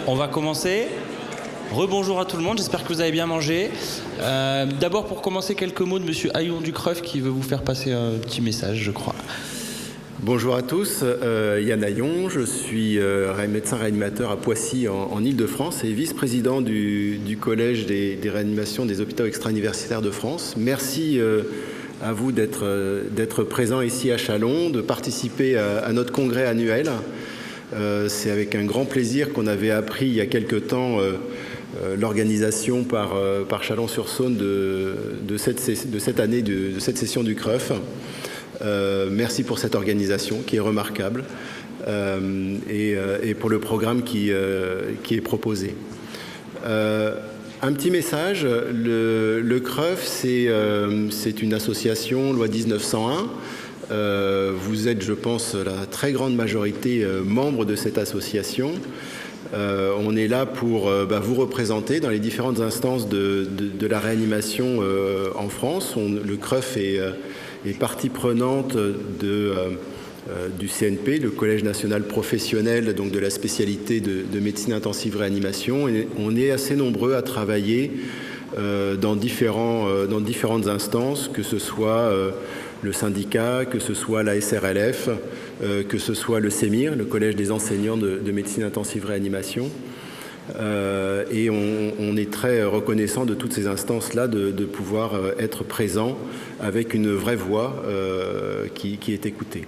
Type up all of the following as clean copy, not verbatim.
On va commencer. Rebonjour à tout le monde, j'espère que vous avez bien mangé. D'abord, pour commencer, quelques mots de Monsieur Haillon du Creuff qui veut vous faire passer un petit message, je crois. Bonjour à tous, Yann Haillon, je suis médecin réanimateur à Poissy en Ile-de-France et vice-président du Collège des réanimations des hôpitaux extra-universitaires de France. Merci à vous d'être présent ici à Châlons, de participer à notre congrès annuel. C'est avec un grand plaisir qu'on avait appris il y a quelque temps l'organisation par Chalon-sur-Saône de cette année, de cette session du Creuff. Merci pour cette organisation qui est remarquable et pour le programme qui est proposé. Un petit message, le Creuff, c'est une association loi 1901. Vous êtes, je pense, la très grande majorité membres de cette association. On est là pour vous représenter dans les différentes instances de la réanimation en France. Le Creuff est partie prenante du CNP, le Collège national professionnel, donc de la spécialité de médecine intensive réanimation. Et on est assez nombreux à travailler dans différentes instances, que ce soit le syndicat, que ce soit la SRLF, que ce soit le CEMIR, le Collège des enseignants de médecine intensive réanimation. Et on est très reconnaissant de toutes ces instances-là de pouvoir être présent avec une vraie voix qui est écoutée.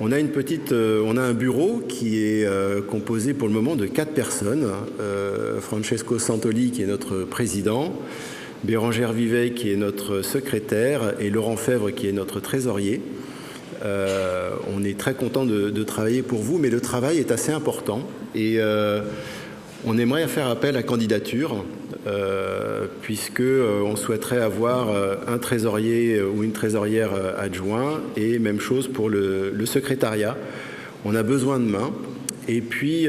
On a un bureau qui est composé pour le moment de 4 personnes. Francesco Santoli qui est notre président, Bérangère Vivet qui est notre secrétaire et Laurent Fèvre qui est notre trésorier. On est très content de travailler pour vous, mais le travail est assez important et on aimerait faire appel à candidature puisque on souhaiterait avoir un trésorier ou une trésorière adjoint et même chose pour le secrétariat. On a besoin de mains et puis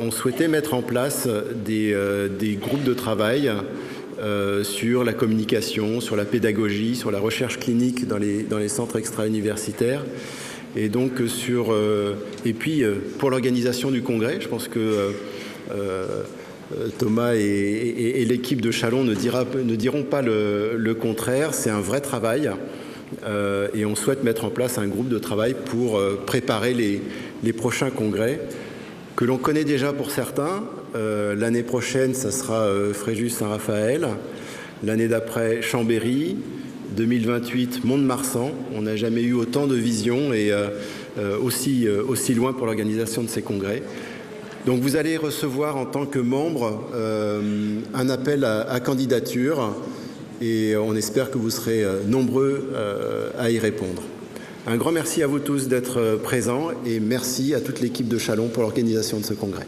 on souhaitait mettre en place des groupes de travail sur la communication, sur la pédagogie, sur la recherche clinique dans les centres extra-universitaires. Et donc et puis pour l'organisation du congrès, je pense que Thomas et l'équipe de Châlons ne diront pas le contraire. C'est un vrai travail et on souhaite mettre en place un groupe de travail pour préparer les prochains congrès que l'on connaît déjà pour certains. L'année prochaine, ça sera Fréjus-Saint-Raphaël. L'année d'après, Chambéry. 2028, Mont-de-Marsan. On n'a jamais eu autant de visions et aussi loin pour l'organisation de ces congrès. Donc vous allez recevoir en tant que membre un appel à candidature et on espère que vous serez nombreux à y répondre. Un grand merci à vous tous d'être présents et merci à toute l'équipe de Châlons pour l'organisation de ce congrès.